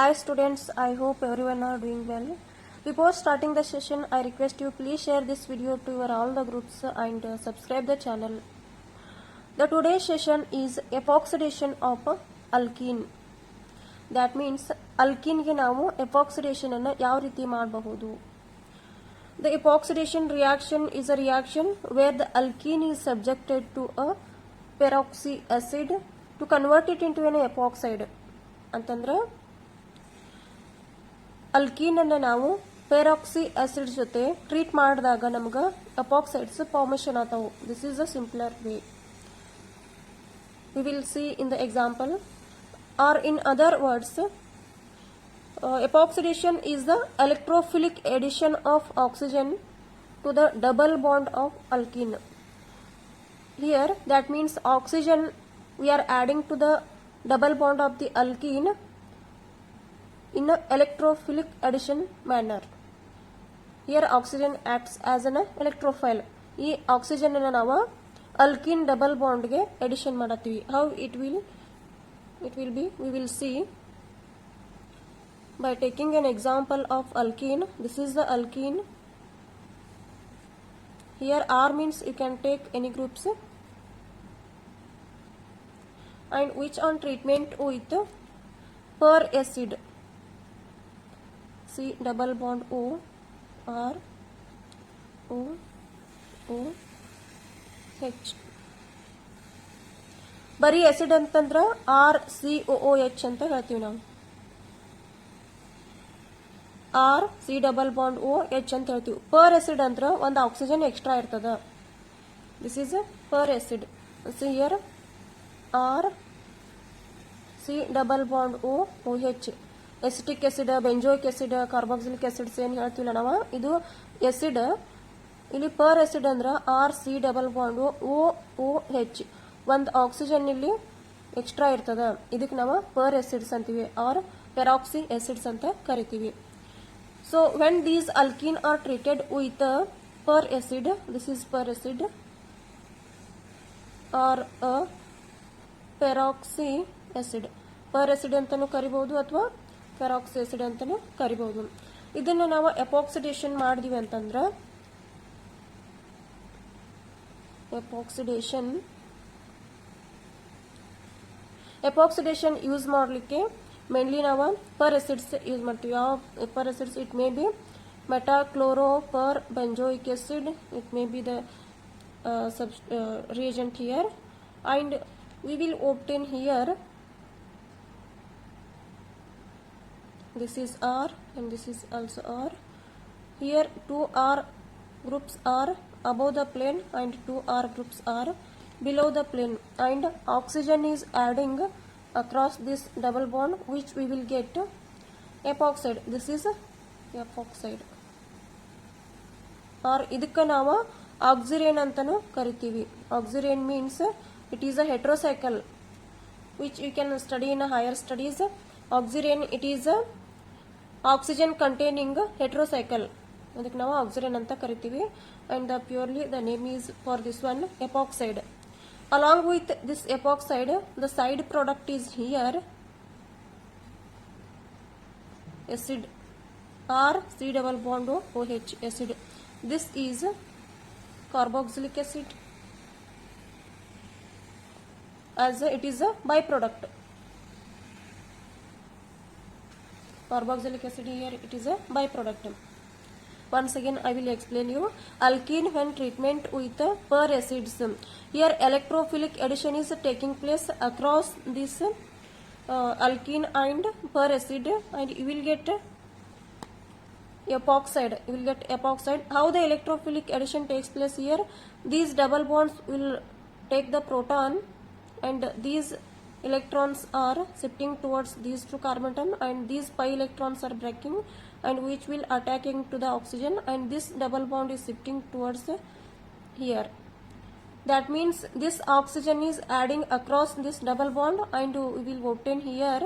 Hi students, I hope everyone are doing well. Before starting the session, I request you please share this video to your all the groups and subscribe the channel. The today's session is epoxidation of alkene. That means alkene ಗೆ ನಾವು epoxidation ಅನ್ನು ಯಾವ ರೀತಿ ಮಾಡಬಹುದು. The epoxidation reaction is a reaction where the alkene is subjected to a peroxy acid to convert it into an epoxide. ಅಂತಂದ್ರೆ alkene ಅನ್ನು ನಾವು peroxy acid ಜೊತೆ ಟ್ರೀಟ್ ಮಾಡಿದಾಗ ನಮಗೆ ಎಪಾಕ್ಸೈಡ್ಸ್ ಫಾರ್ಮೇಷನ್ ಆತಾವು. This is a simpler way. We will see in the example or in other words epoxidation is the electrophilic addition of oxygen to the double bond of alkene. Here that means oxygen we are adding to the double bond of the alkene in a electrophilic addition manner. Here oxygen acts as an electrophile. ಈ oxygen ಅನ್ನು ನಾವು alkene double bond ಗೆ addition ಮಾಡತ್ತೀವಿ. How it will be we will see by taking an example of alkene. This is the alkene. Here R means you can take any groups and which on treatment with per acid. C double bond O R O O H. ಬರೀ acid ಅಂತಂದ್ರೆ RCOOH ಅಂತ ಹೇಳ್ತೀವಿ ನಾವು. R C double bond OH ಅಂತ ಹೇಳ್ತೀವಿ. Per acid ಅಂದ್ರೆ ಒಂದು oxygen extra ಇರ್ತದ. This is per acid. So here R C double bond OH. Acetic acid, benzoic acid, carboxylic acids ಏನು ಹೇಳ್ತೀವಿಲ್ಲ ನಾವು, ಇದು ಆಸಿಡ್. ಇಲ್ಲಿ ಪರ್ ಆಸಿಡ್ ಅಂದ್ರೆ RC double bond OOH. ಒಂದು ಆಕ್ಸಿಜನ್ ಇಲ್ಲಿ ಎಕ್ಸ್ಟ್ರಾ ಇರ್ತದ. ಇದಕ್ಕೆ ನಾವು ಪರ್ ಆಸಿಡ್ಸ್ ಅಂತೀವಿ ಆರ್ ಪೆರಾಕ್ಸಿ ಆಸಿಡ್ಸ್ ಅಂತ ಕರಿತೀವಿ. So when these alkene are treated with a per acid, this is per acid or a peroxy acid. Per acid ಅಂತಾನೂ ಕರಿಬಹುದು ಅಥವಾ peroxy acid ಅಂತಾನೂ ಕರಿಬಹುದು. ಇದನ್ನ ನಾವು epoxidation ಮಾಡಿದ್ವಿ ಅಂತಂದ್ರೆ epoxidation ಯೂಸ್ ಮಾಡಲಿಕ್ಕೆ ಮೇನ್ಲಿ ನಾವು ಪರ್ ಆಸಿಡ್ಸ್ ಯೂಸ್ ಮಾಡ್ತೀವಿ. ಯಾವ per acids? It may be metachloro per benzoic acid, it may be the reagent here, and we will obtain here this is R and this is also R. Here two R groups are above the plane and two R groups are below the plane, and oxygen is adding across this double bond, which we will get epoxide. This is epoxide or ಇದಕ್ಕೆ ನಾವು ಆಕ್ಸಿರೇನ್ ಅಂತಾನೂ ಕರಿತೀವಿ. ಆಕ್ಸಿರೇನ್ means it is a heterocycle which you can study in a higher studies. Oxirane, it is a oxygen containing heterocycle. ಅದಕ್ಕೆ ನಾವು ಆಕ್ಸಿರೇನ್ ಅಂತ ಕರಿತೀವಿ. And the purely the name is for this one epoxide. Along with this epoxide, the side product is here acid R C double bond OH acid. This is carboxylic acid, as it is a byproduct. Carboxylic acid here, it is a byproduct. Once again I will explain you. Alkene when treatment with per acids, here electrophilic addition is taking place across this alkene and per acid, and you will get epoxide. You will get epoxide. How the electrophilic addition takes place here? These double bonds will take the proton, and these electrons are shifting towards these two carbon atom, and these pi electrons are breaking, and which will attacking to the oxygen, and this double bond is shifting towards here. That means this oxygen is adding across this double bond, and we will obtain here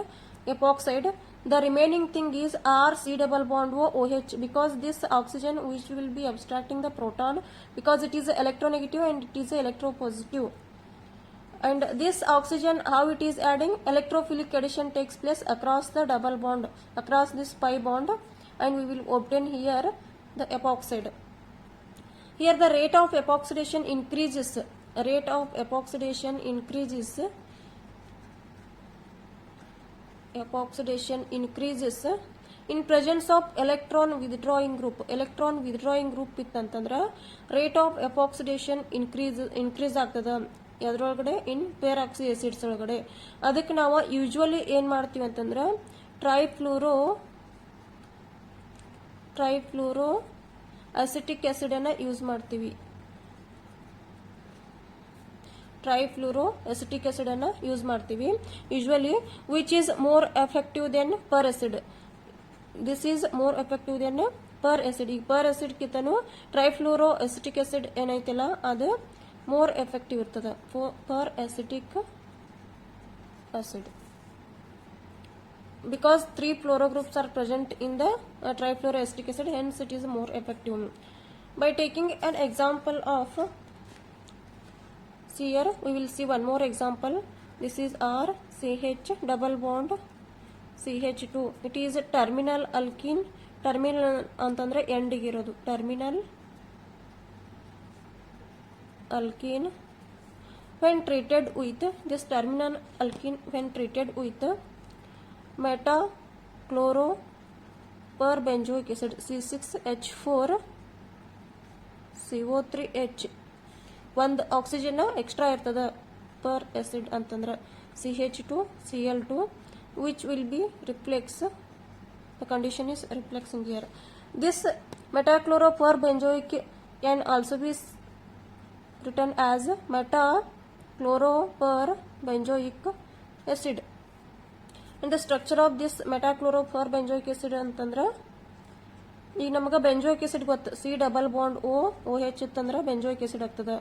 epoxide. The remaining thing is R C double bond OH, because this oxygen which will be abstracting the proton, because it is electronegative and it is electropositive. And this oxygen, how it is adding? Electrophilic addition takes place across the double bond, across this pi bond, and we will obtain here the epoxide. Here the rate of epoxidation increases. Rate of epoxidation increases. Epoxidation increases in presence of electron withdrawing group. Electron withdrawing group ಇತ್ತಂತಂದ್ರೆ rate of epoxidation increase ಆಗ್ತದೆ ಅದರೊಳಗಡೆ ಇನ್ ಪೇರಾಕ್ಸಿ acids ಒಳಗಡೆ. ಅದಕ್ಕೆ ನಾವು usually ಏನು ಮಾಡ್ತೀವಿ ಅಂತಂದ್ರೆ trifluoroacetic acid ಅನ್ನ use ಮಾಡ್ತೀವಿ. ಟ್ರೈಫ್ಲೂರೋ ಅಸಿಟಿಕ್ ಆಸಿಡ್ ಅನ್ನ ಯೂಸ್ ಮಾಡ್ತೀವಿ usually, which is more effective than peracid. This is more effective than peracid. ಈಗ ಪರ್ ಆಸಿಡ್ ಕಿಂತನೂ ಟ್ರೈಫ್ಲೂರೋ ಅಸಿಟಿಕ್ ಆಸಿಡ್ ಏನೈತಲ್ಲ ಅದು more effective ಇರ್ತದೆ per acetic acid, because 3 fluoro groups are present in the trifluoroacetic acid, hence it is more effective. By taking an example of, see here we will see one more example. This is R CH double bond CH2. It is a terminal alkene. Terminal ಅಂತಂದ್ರೆ end ಇರೋದು terminal alkene. When treated with this terminal alkene, when treated with metachloroperbenzoic acid C6H4 CO3H, ಒಂದು oxygen extra ಇರ್ತದ per acid ಅಂತಂದ್ರೆ CH2Cl2, which will be reflex. The condition is reflexing here. This metachloroperbenzoic can also be written as metachloroperbenzoic acid. And the structure of this metachloroperbenzoic acid ಅಂತಂದ್ರೆ ಈಗ ನಮಗೆ ಬೆಂಜೋಯಿಕ್ acid ಗೊತ್ತು, C double bond OH ಇತ್ತಂದ್ರೆ ಬೆಂಜೋಯಿಕ್ acid ಆಗ್ತದೆ.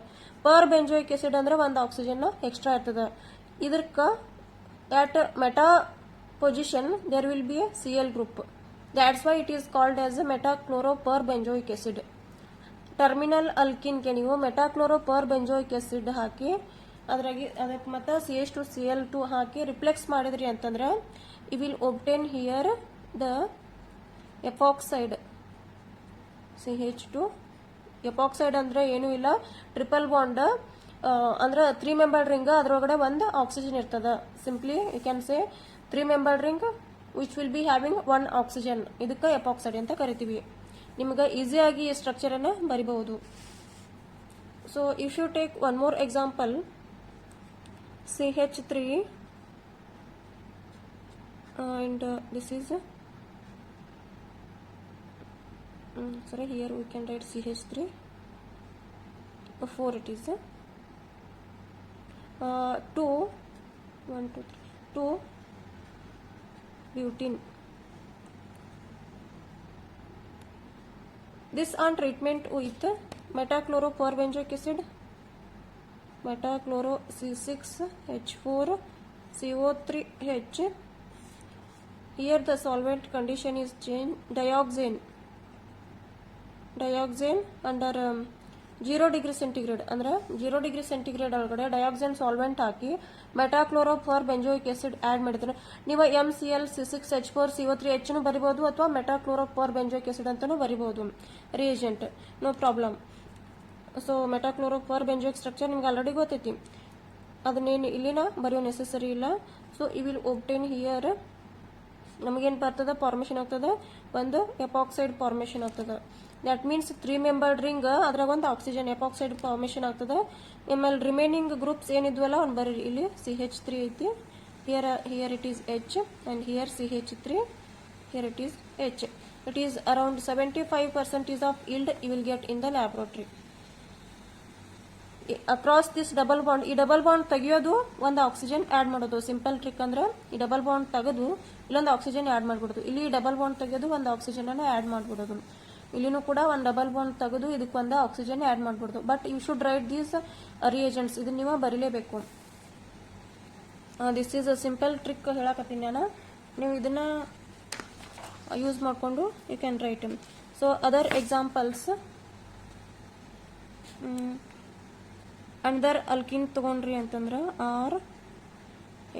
Per benzoic acid ಅಂದ್ರೆ ಒಂದು oxygen extra ಇರ್ತದೆ. ಇದಕ್ಕ at meta position there will be a Cl group. That's why it is called as a metachloroperbenzoic acid. Terminal ಅಲ್ಕಿನ್ಗೆ ನೀವು ಮೆಟಾಕ್ಲೋರೋಪರ್ಬೆಂಜೋಯಿಕ್ ಆಸಿಡ್ ಹಾಕಿ ಅದಕ್ಕೆ ಮತ್ತೆ CH2Cl2 ಹಾಕಿ ರಿಪ್ಲೆಕ್ಸ್ ಮಾಡಿದ್ರಿ ಅಂತಂದ್ರೆ you will obtain here the epoxide CH2. Epoxide ಅಂದ್ರೆ ಏನೂ ಇಲ್ಲ, triple bond ಅಂದ್ರೆ 3 ಮೆಂಬರ್ಡ್ ರಿಂಗ್, ಅದರೊಳಗಡೆ ಒಂದು ಆಕ್ಸಿಜನ್ ಇರ್ತದ. Simply you can say 3 membered ring which will be having 1 oxygen. ಇದಕ್ಕೆ ಎಪಾಕ್ಸೈಡ್ ಅಂತ ಕರಿತೀವಿ. ನಿಮಗೆ ಈಸಿಯಾಗಿ ಈ ಸ್ಟ್ರಕ್ಚರ್ ಅನ್ನು ಬರಿಬಹುದು. So if you take one more example, CH3 and this is sorry, here we can write CH3 4 it is 2 butene. This on treatment with metachloroperbenzoic acid, metachloro C6H4 CO3H. Here the solvent condition is changed. Dioxane under 0 degree centigrade ಅಂದ್ರೆ 0 degree centigrade ಒಳಗಡೆ ಡಯಾಕ್ಸೈನ್ solvent ಹಾಕಿ ಮೆಟಾಕ್ಲೋರೋಪರ್ಬೆಂಜೋಯಿಕ್ acid add ಮಾಡಿದ್ರೆ ನೀವು MCl C6H4 CO3H ನು ಬರಿಬಹುದು ಅಥವಾ metachloroperbenzoic acid ಅಂತಾನೂ ಬರಿಬಹುದು reagent, no problem. So metachloroperbenzoic structure ನಿಮ್ಗೆ already ಗೊತ್ತೈತಿ, ಅದನ್ನೇನು ಇಲ್ಲಿನ ಬರೆಯೋ ನೆಸೆಸರಿ ಇಲ್ಲ. So you will obtain here ನಮಗೇನು ಬರ್ತದೆ, ಫಾರ್ಮೇಷನ್ ಆಗ್ತದೆ, ಒಂದು ಎಪಾಕ್ಸೈಡ್ ಫಾರ್ಮೇಷನ್ ಆಗ್ತದೆ. ದಟ್ ಮೀನ್ಸ್ 3 ಮೆಂಬರ್ಡ್ ರಿಂಗ್ ಅದ್ರಾಗ ಒಂದು ಆಕ್ಸಿಜನ್ ಎಪಾಕ್ಸೈಡ್ ಫಾರ್ಮೇಷನ್ ಆಗ್ತದೆ. ಆಮೇಲೆ ರಿಮೈನಿಂಗ್ ಗ್ರೂಪ್ಸ್ ಏನಿದ್ವಲ್ಲ ಅವ್ನು ಬರೀ ಇಲ್ಲಿ CH3 ಐತಿ, here it is H and here CH3, here it is H. It is around 75% of yield you will get in the laboratory. Across this double bond, ಈ double bond ತೆಗಿಯೋದು ಒಂದು oxygen add ಮಾಡೋದು. Simple trick ಅಂದ್ರೆ ಈ double bond ತೆಗೆದು ಇಲ್ಲೊಂದು oxygen add ಮಾಡ್ಬಿಡೋದು. ಇಲ್ಲಿ double bond ತೆಗೆದು ಒಂದು ಆಕ್ಸಿಜನ್ ಅನ್ನ ಆಡ್ ಮಾಡ್ಬಿಡೋದು. ಇಲ್ಲಿನೂ ಕೂಡ ಒಂದು ಡಬಲ್ ಬಾಂಡ್ ತೆಗೆದು ಇದಕ್ಕೆ ಒಂದು ಆಕ್ಸಿಜನ್ ಆಡ್ ಮಾಡ್ಬಿಡೋದು. But you should write these reagents, ಇದನ್ನ ನೀವು ಬರೀಲೇಬೇಕು. This is a simple trick ಹೇಳಕತ್ತೀನಿ ನಾನು, ನೀವು ಇದನ್ನ ಯೂಸ್ ಮಾಡಿಕೊಂಡು you can write. So other examples, another alkene ತಗೊಂಡ್ರಿ ಅಂತಂದ್ರೆ R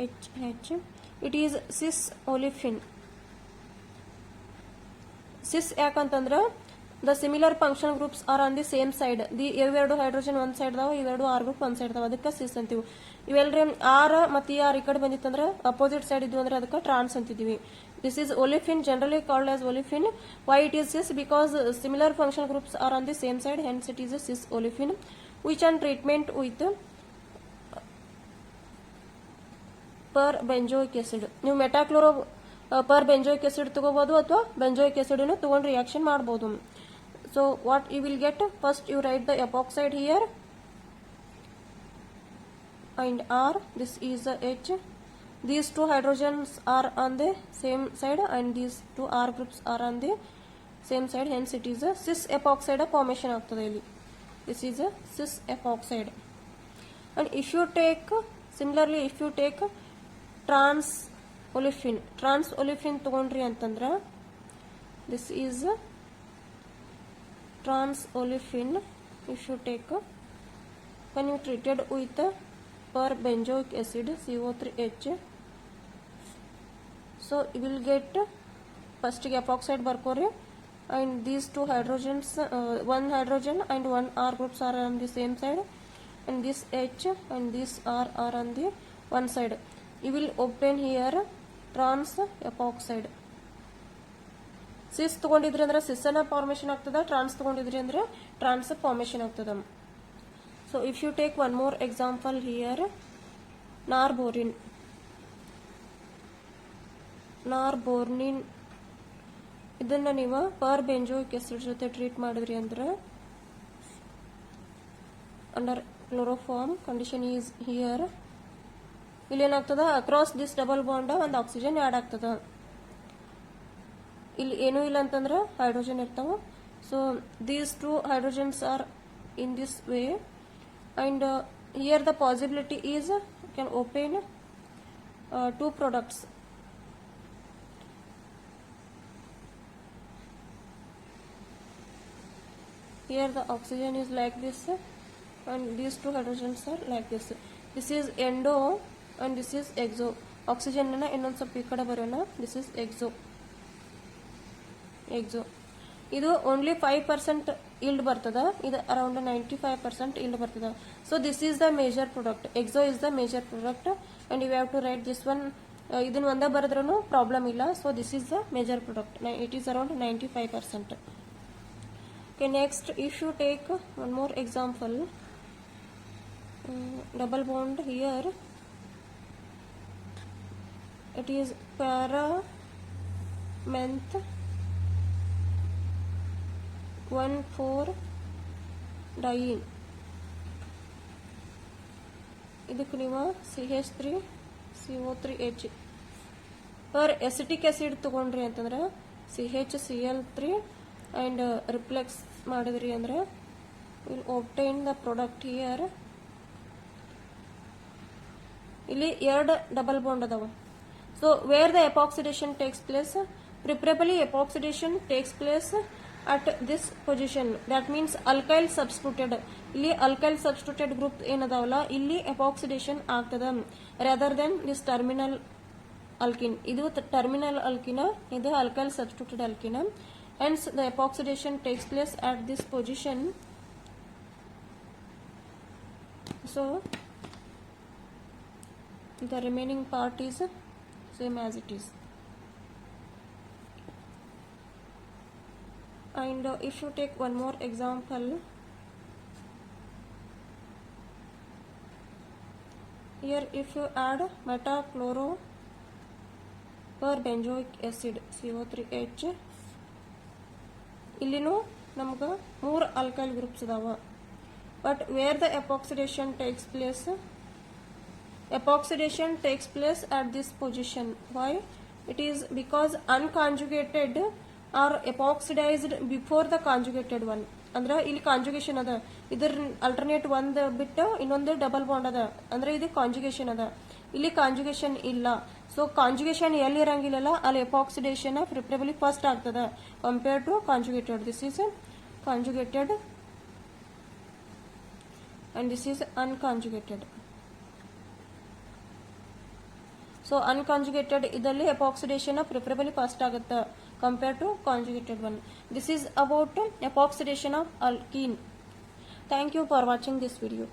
H H, it is cis olefin. cis ಯಾಕಂತಂದ್ರೆ the similar functional groups are on the same side. ಇವೆರಡು hydrogen ಒಂದ್ ಸೈಡ್ ಅದಾವ, ಇವೆರಡು ಆರ್ ಗ್ರೂಪ್ ಒಂದ್ ಸೈಡ್ ಅದಾವ, ಅದಕ್ಕೆ ಸಿಸ್ ಅಂತೀವಿ. ಇವೆಲ್ರಿ ಆರ್ ಮತ್ತೆ ಆರ್ ಈ ಕಡೆ ಬಂದಿತ್ತಂದ್ರೆ ಅಪೋಸಿಟ್ ಸೈಡ್ ಇದ್ವು ಅಂದ್ರೆ ಅದಕ್ಕೆ ಟ್ರಾನ್ಸ್ ಅಂತಿದ್ವಿ. This is olefin, generally called as olefin. Why it is cis? Because similar functional groups are on the same side, hence it is a cis olefin. Which on treatment with per benzoic acid. ನೀವು ಮೆಟಾಕ್ಲೋರೋ per benzoic acid ತಗೋಬಹುದು ಅಥವಾ benzoic acid ತಗೊಂಡು reaction ಮಾಡಬಹುದು. So what you will get, first you write the epoxide here and R, this is the H. These two hydrogens are on the same side and these two R groups are on the same side, hence it is a cis epoxide formation ಆಗ್ತದೆ ಇಲ್ಲಿ. This is a cis epoxide. And if you take, similarly if you take trans olefin ತಗೊಂಡ್ರಿ ಅಂತಂದ್ರೆ this is trans olefin. If you take, when you treated with per benzoic acid CO3H, so you will get first epoxide ಬರ್ಕೋರಿ, and these two hydrogens, one hydrogen and one R groups are on the same side, and this H and this R are on the one side. You will obtain here trans epoxide. ಸಿಸ್ ತಗೊಂಡಿದ್ರಿ ಅಂದ್ರೆ ಸಿಸ್ ಅನ್ನ formation ಆಗ್ತದ, trans ತಗೊಂಡಿದ್ರಿ ಅಂದ್ರೆ trans formation ಆಗ್ತದ. So if you take one more example here, norbornene ಇದನ್ನ ನೀವು per benzoic acid ಜೊತೆ treat ಮಾಡಿದ್ರಿ ಅಂದ್ರೆ under chloroform condition is here. ಇಲ್ಲಿ ಏನಾಗ್ತದ, ಅಕ್ರಾಸ್ ದಿಸ್ ಡಬಲ್ ಬಾಂಡ್ ಒಂದು ಆಕ್ಸಿಜನ್ ಆಡ್ ಆಗ್ತದ. ಇಲ್ಲಿ ಏನೂ ಇಲ್ಲ ಅಂತಂದ್ರೆ ಹೈಡ್ರೋಜನ್ ಇರ್ತಾವ. So these two hydrogens are in this way, and here the possibility is can open two products. Here the oxygen is like this and these two hydrogens are like this. This is endo and this is exo. Oxygen na innond ಸ್ವಲ್ಪ ಈ ಕಡೆ ಬರೋಣ. This is exo. ಇದು only 5% yield ಬರ್ತದ, ಇದು around 95% yield ಬರ್ತದ. So this is the major product. Exo is the major product and you have to write this one. ಇದನ್ನ ಒಂದೇ ಬರೆದ್ರೂ ಪ್ರಾಬ್ಲಮ್ ಇಲ್ಲ. So this is the major product. It is around 95%. Okay, next if you take one more example, double bond here, it is para-menth 1,4-diene. ಇದಕ್ಕೆ ನೀವು CH3CO3H per acetic acid ತಗೊಂಡ್ರಿ ಅಂತಂದ್ರೆ CHCl3 and reflux ಮಾಡಿದ್ರಿ ಅಂದ್ರೆ will obtain the product here. ಇಲ್ಲಿ ಎರಡು double bond ಅದಾವ. So where the epoxidation takes place, preferably epoxidation takes place at this position. That means alkyl substituted. ಇಲ್ಲಿ alkyl substituted group ಏನದಾವಲ್ಲ ಇಲ್ಲಿ ಎಪಾಕ್ಸಿಡೇಷನ್ ಆಗ್ತದ rather than this terminal alkene. ಇದು terminal ಅಲ್ಕಿನ, ಇದು ಅಲ್ಕೈಲ್ ಸಬ್ಸ್ಟಿಟ್ಯೂಟೆಡ್ ಅಲ್ಕಿನ. Hence the epoxidation takes place at this position. So the remaining part is same as it is. And if you take one more example, here if you add metachloro per benzoic acid CO3H, ಇಲ್ಲಿನೂ ನಮ್ಗೆ 3 alkyl groups ಅದಾವ. But where the epoxidation takes place at this position. Why? It is because unconjugated are epoxidized before the conjugated one. ಅಂದ್ರೆ ಇಲ್ಲಿ conjugation ಅದ, ಇದ್ರ alternate ಒಂದ್ ಬಿಟ್ಟು ಇನ್ನೊಂದು ಡಬಲ್ ಬಾಂಡ್ ಅದ, ಅಂದ್ರೆ ಇದು ಕಾಂಜುಗೇಷನ್ ಅದ. ಇಲ್ಲಿ ಕಾಂಜುಗೇಷನ್ ಇಲ್ಲ. ಸೊ ಕಾಂಜುಗೇಷನ್ ಎಲ್ಲಿ ಇರಂಗಿಲ್ಲ ಅಲ್ಲಿ ಎಪಾಕ್ಸಿಡೇಷನ್ ಪ್ರಿಫರೇಬಲಿ ಫಸ್ಟ್ ಆಗ್ತದ compare to conjugated. This is conjugated and this is unconjugated. So unconjugated ಇದರಲ್ಲಿ ಎಪಾಕ್ಸಿಡೇಷನ್ ಪ್ರಿಫರಬಲಿ ಫಾಸ್ಟ್ ಆಗುತ್ತೆ compare to conjugated one. This is about epoxidation of alkene. Thank you for watching this video.